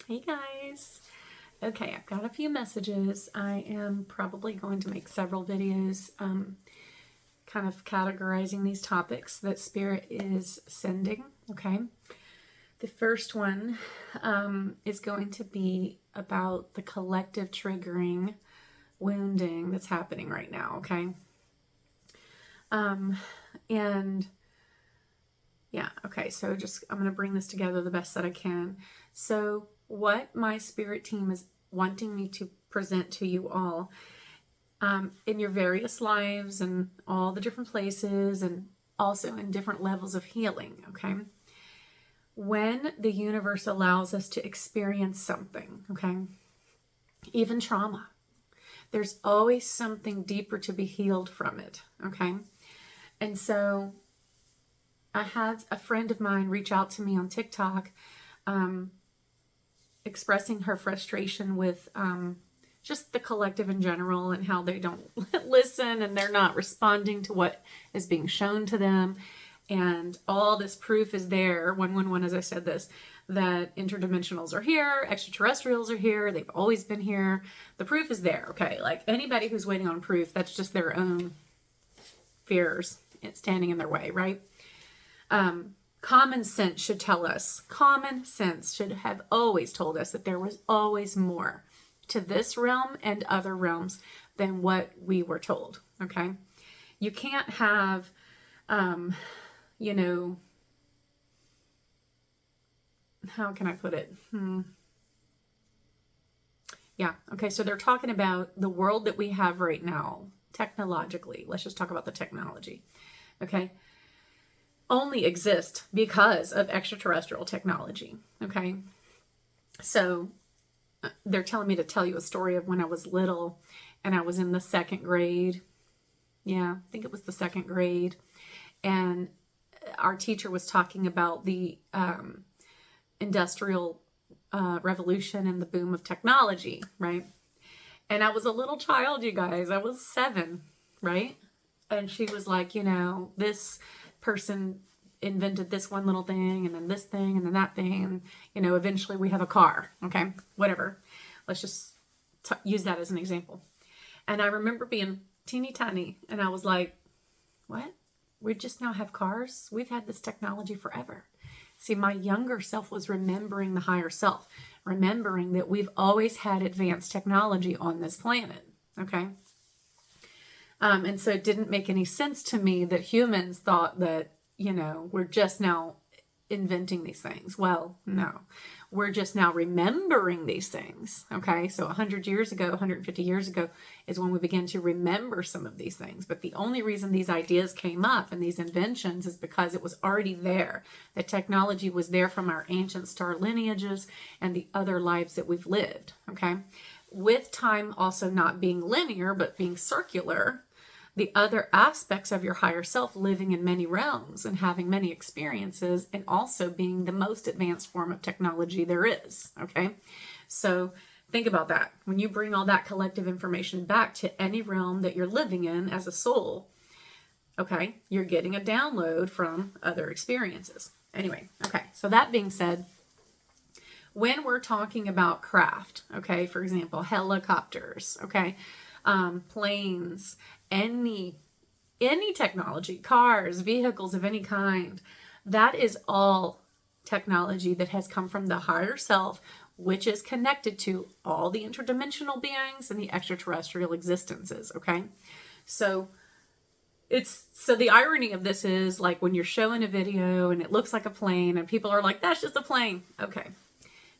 Hey guys. Okay, I've got a few messages. I am probably going to make several videos kind of categorizing these topics that Spirit is sending. Okay. The first one is going to be about the collective triggering wounding that's happening right now. Okay. And yeah, okay, so I'm going to bring this together the best that I can. So what my spirit team is wanting me to present to you all in your various lives and all the different places and also in different levels of healing, okay? When the universe allows us to experience something, okay, even trauma, there's always something deeper to be healed from it, okay? And so I had a friend of mine reach out to me on TikTok expressing her frustration with just the collective in general and how they don't listen and they're not responding to what is being shown to them. And all this proof is there, 111, as I said this, that interdimensionals are here, extraterrestrials are here, they've always been here. The proof is there, okay? Like anybody who's waiting on proof, that's just their own fears standing in their way, right? Common sense should tell us, common sense should have always told us that there was always more to this realm and other realms than what we were told, okay? You can't have, you know, how can I put it? Yeah, okay, so they're talking about the world that we have right now, technologically. Let's just talk about the technology, okay? Only exist because of extraterrestrial technology, okay? So they're telling me to tell you a story of when I was little and I was in the second grade. Yeah, I think it was the second grade. And our teacher was talking about the industrial revolution and the boom of technology, right? And I was a little child, you guys. I was 7, right? And she was like, you know, this person invented this one little thing and then this thing and then that thing. And, you know, eventually we have a car. Okay, whatever. Let's just use that as an example. And I remember being teeny tiny and I was like, what? We just now have cars? We've had this technology forever. See, my younger self was remembering the higher self, remembering that we've always had advanced technology on this planet. Okay. And so it didn't make any sense to me that humans thought that, you know, we're just now inventing these things. Well, no, we're just now remembering these things. Okay. So 100 years ago, 150 years ago is when we began to remember some of these things. But the only reason these ideas came up and these inventions is because it was already there. The technology was there from our ancient star lineages and the other lives that we've lived. Okay. With time also not being linear, but being circular, the other aspects of your higher self living in many realms and having many experiences and also being the most advanced form of technology there is, okay? So think about that. When you bring all that collective information back to any realm that you're living in as a soul, okay, you're getting a download from other experiences. Anyway, okay, so that being said, when we're talking about craft, okay, for example, helicopters, okay, planes, any technology, cars, vehicles of any kind, that is all technology that has come from the higher self, which is connected to all the interdimensional beings and the extraterrestrial existences, okay? So the irony of this is like when you're showing a video and it looks like a plane and people are like, that's just a plane. Okay.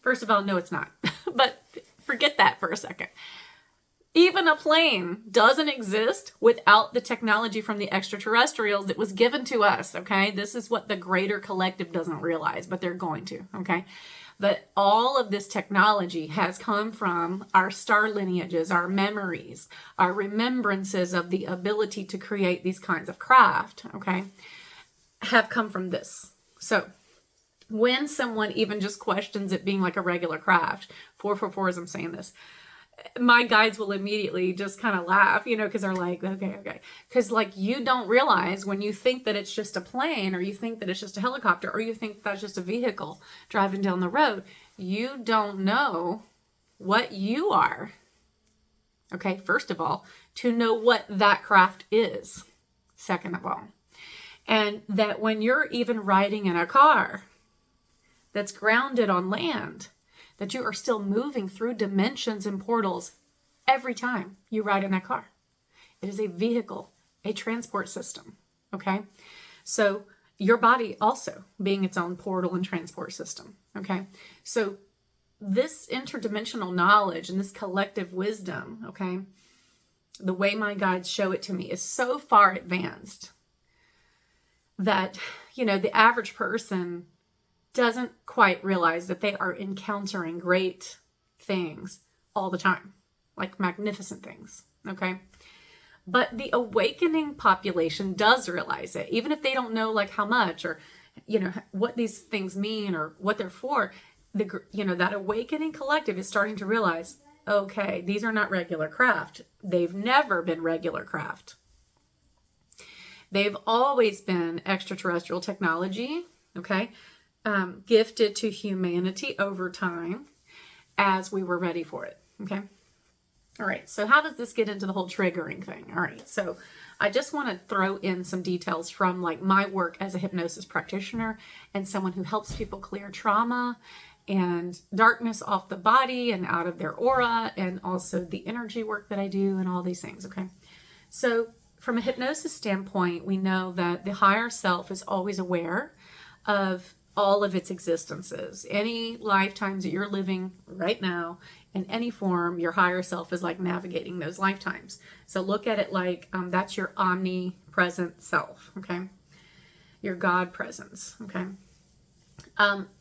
First of all, no, it's not. But forget that for a second. Even a plane doesn't exist without the technology from the extraterrestrials that was given to us, okay? This is what the greater collective doesn't realize, but they're going to, okay? That all of this technology has come from our star lineages, our memories, our remembrances of the ability to create these kinds of craft, okay, have come from this. So when someone even just questions it being like a regular craft, 444 as I'm saying this, my guides will immediately just kind of laugh, you know, because they're like, okay. Because like you don't realize when you think that it's just a plane or you think that it's just a helicopter or you think that's just a vehicle driving down the road, you don't know what you are. Okay, first of all, to know what that craft is, second of all. And that when you're even riding in a car that's grounded on land, that you are still moving through dimensions and portals every time you ride in that car. It is a vehicle, a transport system, okay? So your body also being its own portal and transport system, okay? So this interdimensional knowledge and this collective wisdom, okay, the way my guides show it to me is so far advanced that, you know, the average person doesn't quite realize that they are encountering great things all the time, like magnificent things, okay? But the awakening population does realize it, even if they don't know like how much or, you know, what these things mean or what they're for. You know, that awakening collective is starting to realize, okay, these are not regular craft. They've never been regular craft. They've always been extraterrestrial technology, okay, gifted to humanity over time as we were ready for it, okay? All right, so how does this get into the whole triggering thing? All right, so I just want to throw in some details from like my work as a hypnosis practitioner and someone who helps people clear trauma and darkness off the body and out of their aura, and also the energy work that I do and all these things, okay? So from a hypnosis standpoint, we know that the higher self is always aware of all of its existences. Any lifetimes that you're living right now in any form, your higher self is like navigating those lifetimes. So look at it like that's your omnipresent self, okay? Your God presence, okay?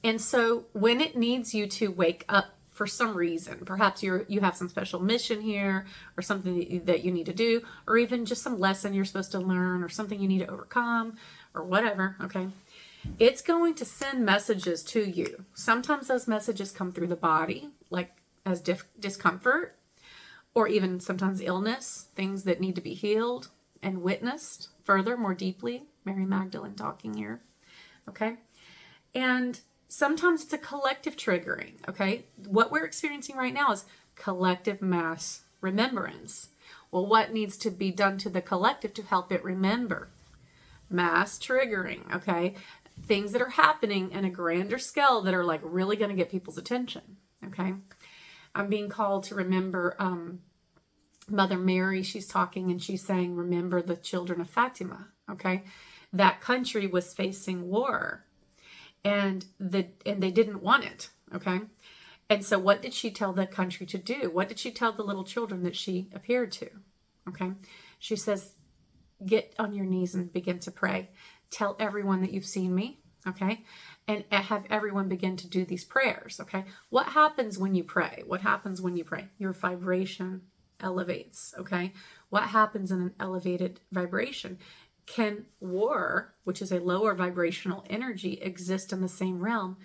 And so when it needs you to wake up for some reason, perhaps you have some special mission here or something that you need to do, or even just some lesson you're supposed to learn or something you need to overcome or whatever, okay? It's going to send messages to you. Sometimes those messages come through the body, like as discomfort, or even sometimes illness, things that need to be healed and witnessed further, more deeply. Mary Magdalene talking here, okay? And sometimes it's a collective triggering, okay? What we're experiencing right now is collective mass remembrance. Well, what needs to be done to the collective to help it remember? Mass triggering, okay? Things that are happening in a grander scale that are like really going to get people's attention, okay? I'm being called to remember Mother Mary. She's talking and she's saying, remember the children of Fatima, okay? That country was facing war and they didn't want it, okay? And so what did she tell the country to do? What did she tell the little children that she appeared to, okay? She says, get on your knees and begin to pray. Tell everyone that you've seen me, okay? And have everyone begin to do these prayers, okay? What happens when you pray? What happens when you pray? Your vibration elevates, okay? What happens in an elevated vibration? Can war, which is a lower vibrational energy, exist in the same realm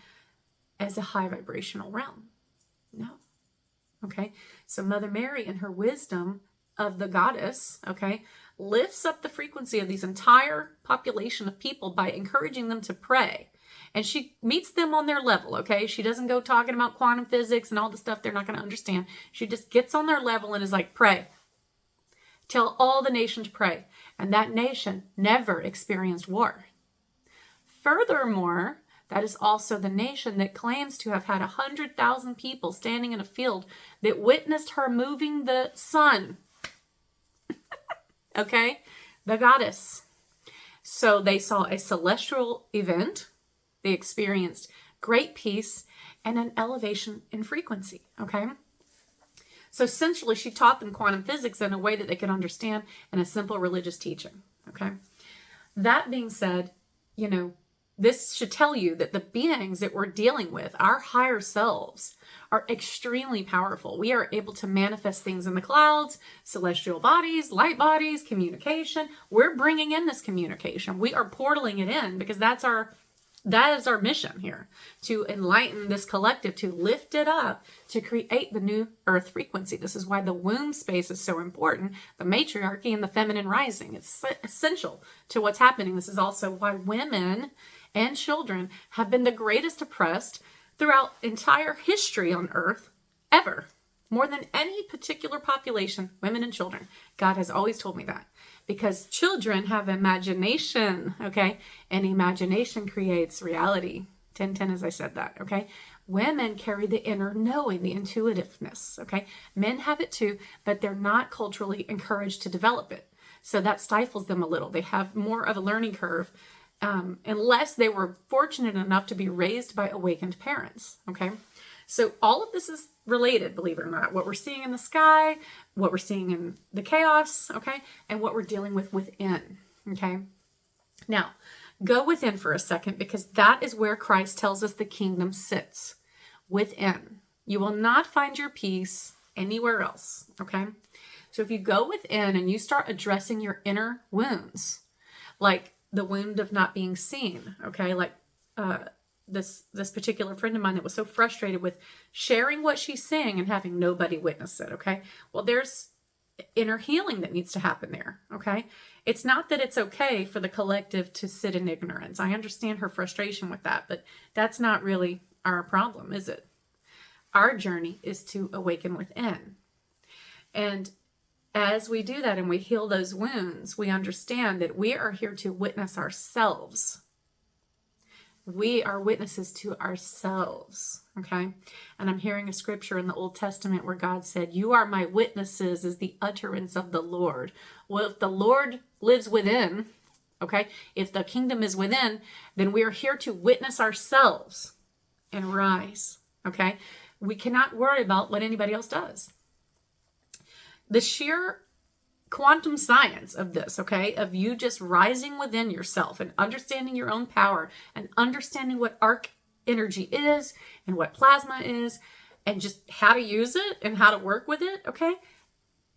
as a high vibrational realm? No, okay? So Mother Mary, in her wisdom of the goddess, okay, lifts up the frequency of these entire population of people by encouraging them to pray. And she meets them on their level, okay? She doesn't go talking about quantum physics and all the stuff they're not going to understand. She just gets on their level and is like, pray. Tell all the nation to pray. And that nation never experienced war. Furthermore, that is also the nation that claims to have had 100,000 people standing in a field that witnessed her moving the sun. Okay? The goddess. So they saw a celestial event. They experienced great peace and an elevation in frequency. Okay? So essentially, she taught them quantum physics in a way that they could understand in a simple religious teaching. Okay? That being said, you know, this should tell you that the beings that we're dealing with, our higher selves, are extremely powerful. We are able to manifest things in the clouds, celestial bodies, light bodies, communication. We're bringing in this communication. We are portaling it in because that is our mission here, to enlighten this collective, to lift it up, to create the new earth frequency. This is why the womb space is so important, the matriarchy and the feminine rising. It's essential to what's happening. This is also why women and children have been the greatest oppressed throughout entire history on earth, ever, more than any particular population, women and children. God has always told me that, because children have imagination, okay? And imagination creates reality. 10:10 as I said that, okay? Women carry the inner knowing, the intuitiveness, okay? Men have it too, but they're not culturally encouraged to develop it. So that stifles them a little. They have more of a learning curve, unless they were fortunate enough to be raised by awakened parents, okay? So all of this is related, believe it or not. What we're seeing in the sky, what we're seeing in the chaos, okay? And what we're dealing with within, okay? Now, go within for a second, because that is where Christ tells us the kingdom sits, within. You will not find your peace anywhere else, okay? So if you go within and you start addressing your inner wounds, like the wound of not being seen, okay? Like this particular friend of mine that was so frustrated with sharing what she's saying and having nobody witness it, okay? Well, there's inner healing that needs to happen there, okay? It's not that it's okay for the collective to sit in ignorance. I understand her frustration with that, but that's not really our problem, is it? Our journey is to awaken within. And as we do that and we heal those wounds, we understand that we are here to witness ourselves. We are witnesses to ourselves, okay? And I'm hearing a scripture in the Old Testament where God said, "You are my witnesses," is the utterance of the Lord. Well, if the Lord lives within, okay, if the kingdom is within, then we are here to witness ourselves and rise, okay? We cannot worry about what anybody else does. The sheer quantum science of this, okay, of you just rising within yourself and understanding your own power and understanding what arc energy is and what plasma is and just how to use it and how to work with it, okay,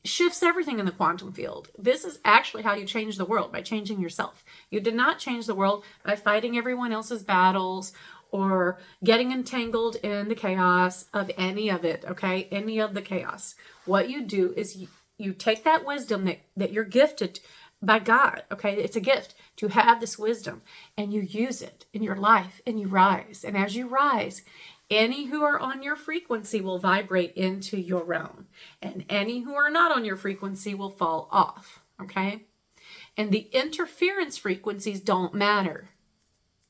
shifts everything in the quantum field. This is actually how you change the world, by changing yourself. You did not change the world by fighting everyone else's battles or getting entangled in the chaos of any of it, okay, any of the chaos. What you do is you take that wisdom that you're gifted by God, okay? It's a gift to have this wisdom, and you use it in your life, and you rise. And as you rise, any who are on your frequency will vibrate into your realm, and any who are not on your frequency will fall off, okay? And the interference frequencies don't matter.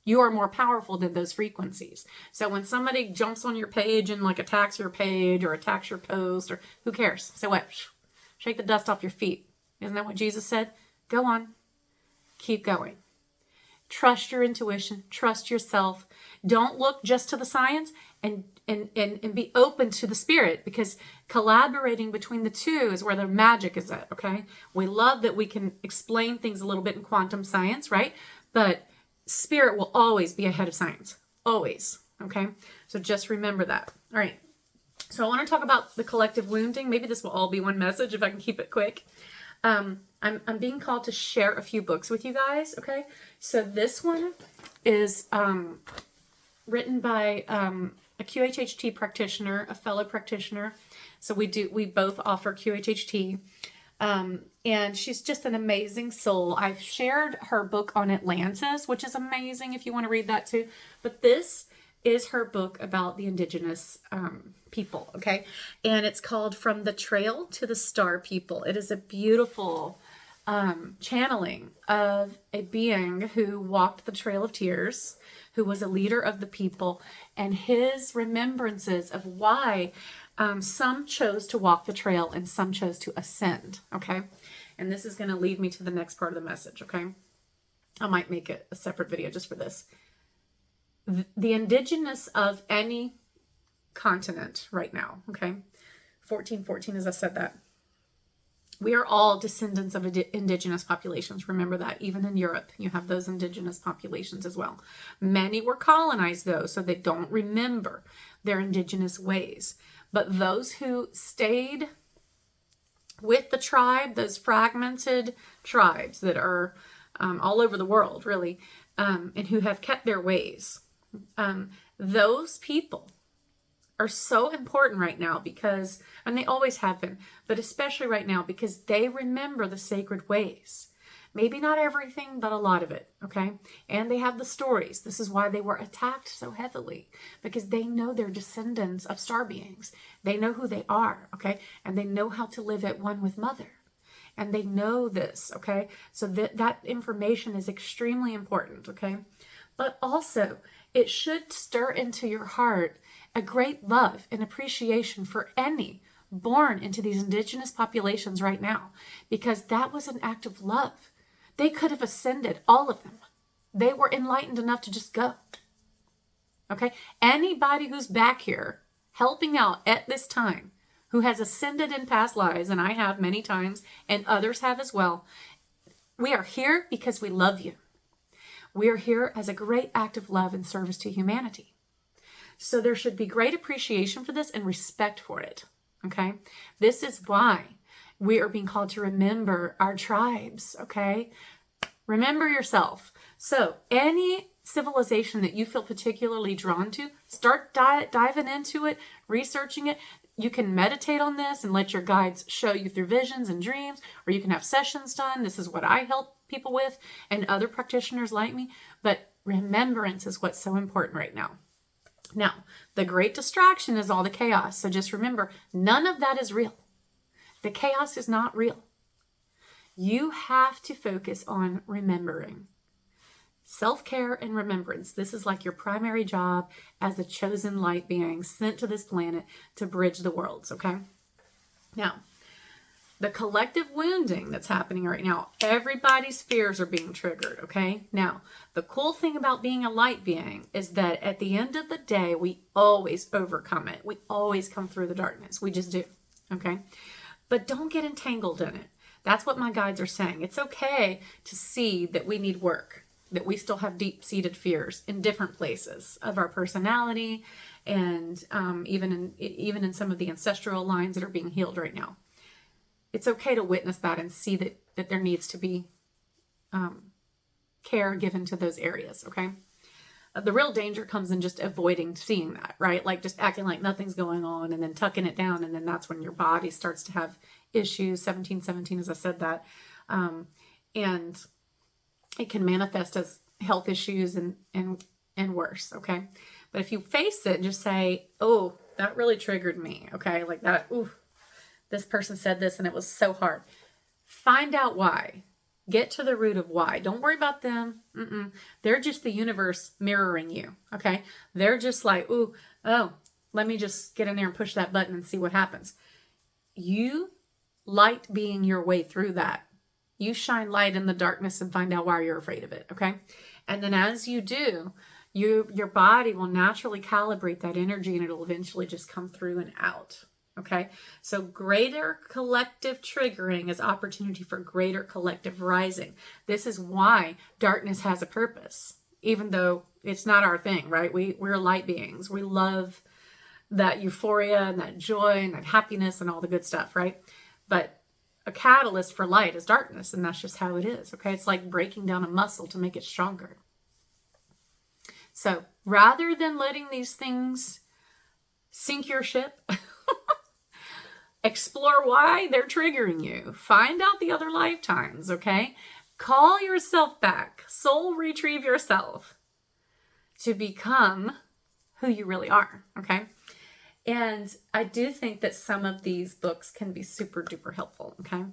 You are more powerful than those frequencies. So when somebody jumps on your page and like attacks your page or attacks your post, or who cares? So what? Shake the dust off your feet. Isn't that what Jesus said? Go on. Keep going. Trust your intuition. Trust yourself. Don't look just to the science, and be open to the spirit, because collaborating between the two is where the magic is at, okay? We love that we can explain things a little bit in quantum science, right? But spirit will always be ahead of science. Always, okay? So just remember that. All right. So I want to talk about the collective wounding. Maybe this will all be one message if I can keep it quick. I'm being called to share a few books with you guys, okay? So this one is written by a QHHT practitioner, a fellow practitioner. So we both offer QHHT. And she's just an amazing soul. I've shared her book on Atlantis, which is amazing if you want to read that too. But this is her book about the indigenous people, okay? And it's called From the Trail to the Star People. It is a beautiful channeling of a being who walked the Trail of Tears, who was a leader of the people, and his remembrances of why some chose to walk the trail and some chose to ascend, okay? And this is going to lead me to the next part of the message, okay? I might make it a separate video just for this. The indigenous of any continent right now, okay? 1414, as I said that. We are all descendants of indigenous populations. Remember that. Even in Europe, you have those indigenous populations as well. Many were colonized, though, so they don't remember their indigenous ways. But those who stayed with the tribe, those fragmented tribes that are all over the world, really, and who have kept their ways, those people are so important right now because, and they always have been, but especially right now because they remember the sacred ways. Maybe not everything, but a lot of it, okay? And they have the stories. This is why they were attacked so heavily, because they know they're descendants of star beings. They know who they are, okay? And they know how to live at one with Mother. And they know this, okay? So that information is extremely important, okay? But also, it should stir into your heart a great love and appreciation for any born into these indigenous populations right now, because that was an act of love. They could have ascended, all of them. They were enlightened enough to just go. Okay? Anybody who's back here helping out at this time, who has ascended in past lives, and I have many times, and others have as well, we are here because we love you. We are here as a great act of love and service to humanity. So there should be great appreciation for this and respect for it. Okay? This is why we are being called to remember our tribes. Okay? Remember yourself. So any civilization that you feel particularly drawn to, start diving into it, researching it. You can meditate on this and let your guides show you through visions and dreams, or you can have sessions done. This is what I help people with and other practitioners like me. But remembrance is what's so important right now. Now, the great distraction is all the chaos. So just remember, none of that is real. The chaos is not real. You have to focus on remembering. Self-care and remembrance. This is like your primary job as a chosen light being sent to this planet to bridge the worlds, okay? Now, the collective wounding that's happening right now, everybody's fears are being triggered, okay? Now, the cool thing about being a light being is that at the end of the day, we always overcome it. We always come through the darkness. We just do, okay? But don't get entangled in it. That's what my guides are saying. It's okay to see that we need work, that we still have deep-seated fears in different places of our personality, and even in some of the ancestral lines that are being healed right now. It's okay to witness that and see that there needs to be care given to those areas, okay? The real danger comes in just avoiding seeing that, right? Like just acting like nothing's going on and then tucking it down, and then that's when your body starts to have issues. 1717, as I said that. And it can manifest as health issues and worse, okay? But if you face it and just say, oh, that really triggered me, okay? Like that, ooh, this person said this and it was so hard. Find out why. Get to the root of why. Don't worry about them. They're just the universe mirroring you, okay? They're just like, ooh, oh, let me just get in there and push that button and see what happens. You light being your way through that. You shine light in the darkness and find out why you're afraid of it, okay? And then as you do, your body will naturally calibrate that energy and it'll eventually just come through and out, okay? So greater collective triggering is opportunity for greater collective rising. This is why darkness has a purpose, even though it's not our thing, right? We're light beings. We love that euphoria and that joy and that happiness and all the good stuff, right? But a catalyst for light is darkness, and that's just how it is, okay? It's like breaking down a muscle to make it stronger. So rather than letting these things sink your ship, explore why they're triggering you. Find out the other lifetimes, okay? Call yourself back. Soul retrieve yourself to become who you really are, okay? And I do think that some of these books can be super duper helpful, okay?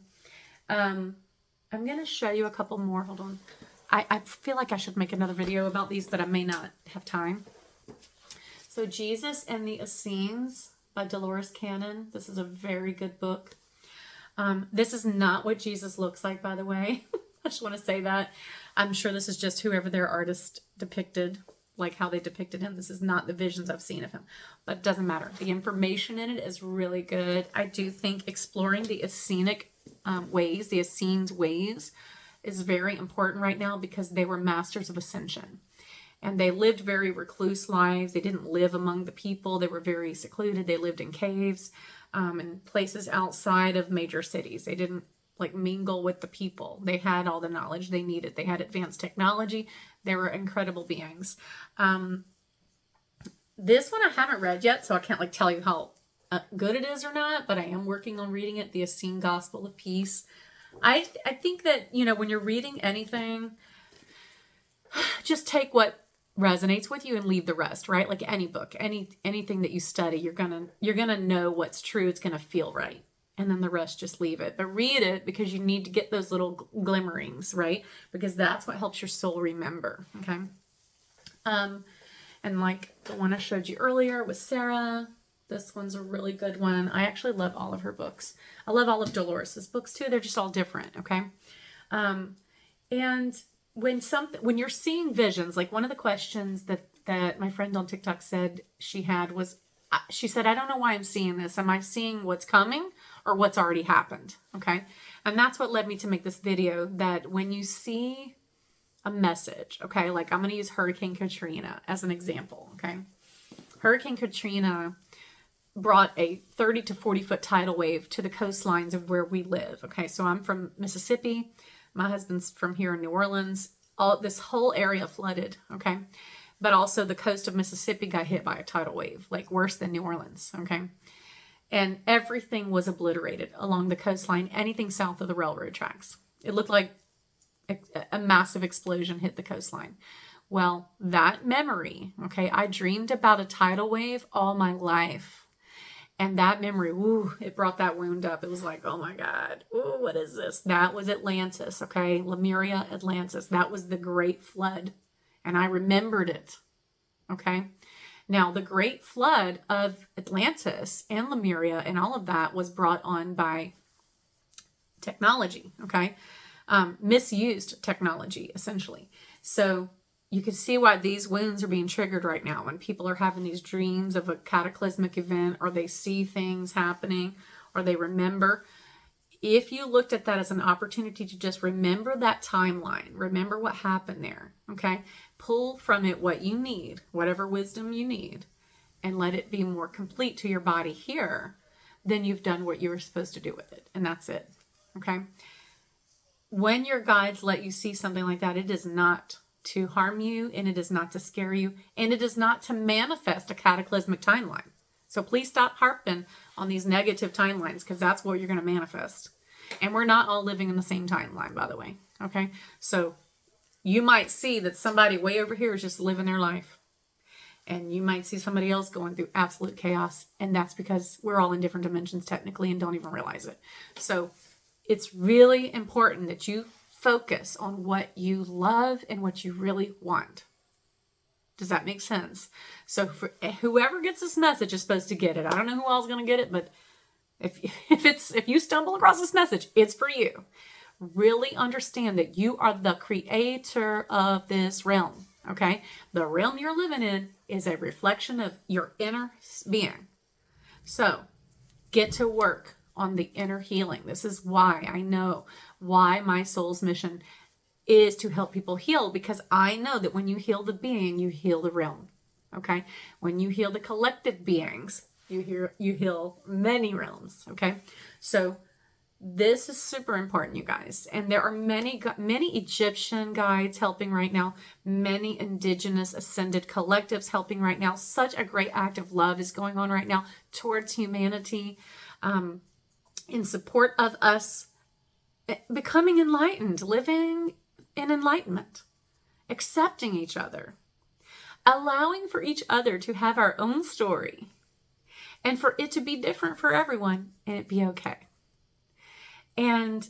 I'm going to show you a couple more. Hold on. I feel like I should make another video about these, but I may not have time. So Jesus and the Essenes by Dolores Cannon. This is a very good book. This is not what Jesus looks like, by the way. I just want to say that. I'm sure this is just whoever their artist depicted, like how they depicted him. This is not the visions I've seen of him, but it doesn't matter. The information in it is really good. I do think exploring the Essenic ways, the Essenes ways, is very important right now because they were masters of ascension. And they lived very recluse lives. They didn't live among the people. They were very secluded. They lived in caves and places outside of major cities. They didn't like mingle with the people. They had all the knowledge they needed. They had advanced technology. They were incredible beings. This one I haven't read yet, so I can't like tell you how good it is or not, but I am working on reading it. The Essene Gospel of Peace. I think that, you know, when you're reading anything, just take what resonates with you and leave the rest, right? Like any book, anything that you study, you're gonna know what's true. It's gonna feel right. And then the rest, just leave it. But read it because you need to get those little glimmerings, right? Because that's what helps your soul remember. Okay. And like the one I showed you earlier with Sarah, this one's a really good one. I actually love all of her books. I love all of Dolores's books too. They're just all different. Okay. And when you're seeing visions, like one of the questions that my friend on TikTok said she had was, she said, I don't know why I'm seeing this. Am I seeing what's coming or what's already happened? Okay. And that's what led me to make this video, that when you see a message, okay, like I'm going to use Hurricane Katrina as an example. Okay. Hurricane Katrina brought a 30 to 40 foot tidal wave to the coastlines of where we live. Okay. So I'm from Mississippi. My husband's from here in New Orleans. This whole area flooded. Okay. But also the coast of Mississippi got hit by a tidal wave, like worse than New Orleans. Okay. And everything was obliterated along the coastline, anything south of the railroad tracks. It looked like a massive explosion hit the coastline. Well, that memory, okay, I dreamed about a tidal wave all my life. And that memory, woo, it brought that wound up. It was like, oh my God, ooh, what is this? That was Atlantis, okay? Lemuria, Atlantis. That was the Great Flood. And I remembered it, okay? Now, the Great Flood of Atlantis and Lemuria and all of that was brought on by technology, okay? Misused technology, essentially. So you can see why these wounds are being triggered right now when people are having these dreams of a cataclysmic event, or they see things happening, or they remember. If you looked at that as an opportunity to just remember that timeline, remember what happened there, okay? Pull from it what you need, whatever wisdom you need, and let it be more complete to your body here, then you've done what you were supposed to do with it, and that's it, okay? When your guides let you see something like that, it is not to harm you, and it is not to scare you, and it is not to manifest a cataclysmic timeline. So please stop harping on these negative timelines, because that's what you're going to manifest. And we're not all living in the same timeline, by the way. Okay. So you might see that somebody way over here is just living their life. And you might see somebody else going through absolute chaos. And that's because we're all in different dimensions technically and don't even realize it. So it's really important that you focus on what you love and what you really want. Does that make sense? So for whoever gets this message is supposed to get it. I don't know who else is going to get it, but if you stumble across this message, it's for you. Really understand that you are the creator of this realm. Okay? The realm you're living in is a reflection of your inner being. So get to work on the inner healing. This is why I know why my soul's mission is to help people heal, because I know that when you heal the being, you heal the realm. Okay? When you heal the collective beings, you heal many realms. Okay? So this is super important, you guys. And there are many Egyptian guides helping right now, many indigenous ascended collectives helping right now. Such a great act of love is going on right now towards humanity, in support of us becoming enlightened, living in enlightenment, accepting each other, allowing for each other to have our own story, and for it to be different for everyone, and it be okay. And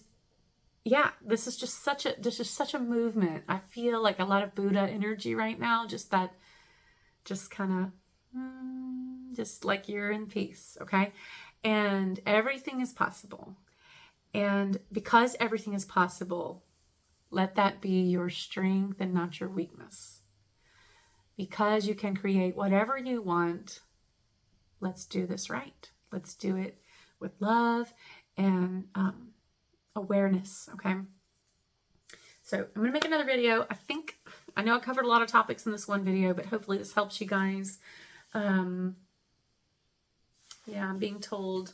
yeah, this is such a movement. I feel like a lot of Buddha energy right now, just kind of, just like you're in peace, okay? And everything is possible. And because everything is possible, let that be your strength and not your weakness. Because you can create whatever you want, let's do this right. Let's do it with love and awareness, okay? So I'm going to make another video. I know I covered a lot of topics in this one video, but hopefully this helps you guys. Yeah, I'm being told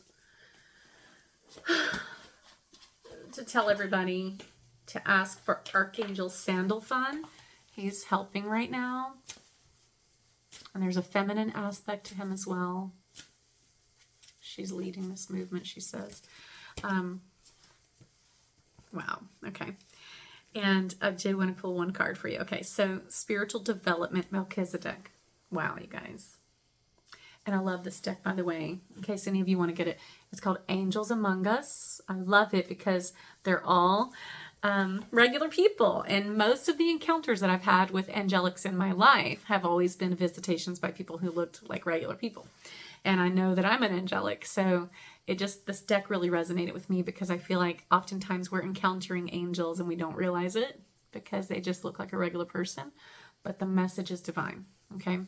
to tell everybody to ask for Archangel Sandalphon. He's helping right now. And there's a feminine aspect to him as well. She's leading this movement, she says. Wow. Okay. And I did want to pull one card for you. Okay. So spiritual development, Melchizedek. Wow, you guys. And I love this deck, by the way, in case any of you want to get it. It's called Angels Among Us. I love it because they're all regular people. And most of the encounters that I've had with angelics in my life have always been visitations by people who looked like regular people. And I know that I'm an angelic. So this deck really resonated with me because I feel like oftentimes we're encountering angels and we don't realize it because they just look like a regular person. But the message is divine. Okay.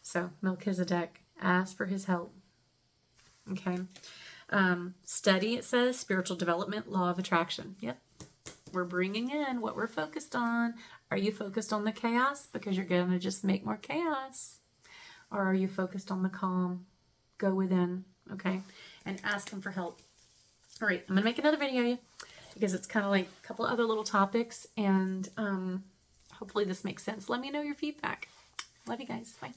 So Melchizedek, ask for his help. Okay. Study, it says, spiritual development, law of attraction. Yep. We're bringing in what we're focused on. Are you focused on the chaos? Because you're going to just make more chaos. Or are you focused on the calm? Go within. Okay. And ask him for help. All right. I'm going to make another video because it's kind of like a couple other little topics. And hopefully this makes sense. Let me know your feedback. Love you guys. Bye.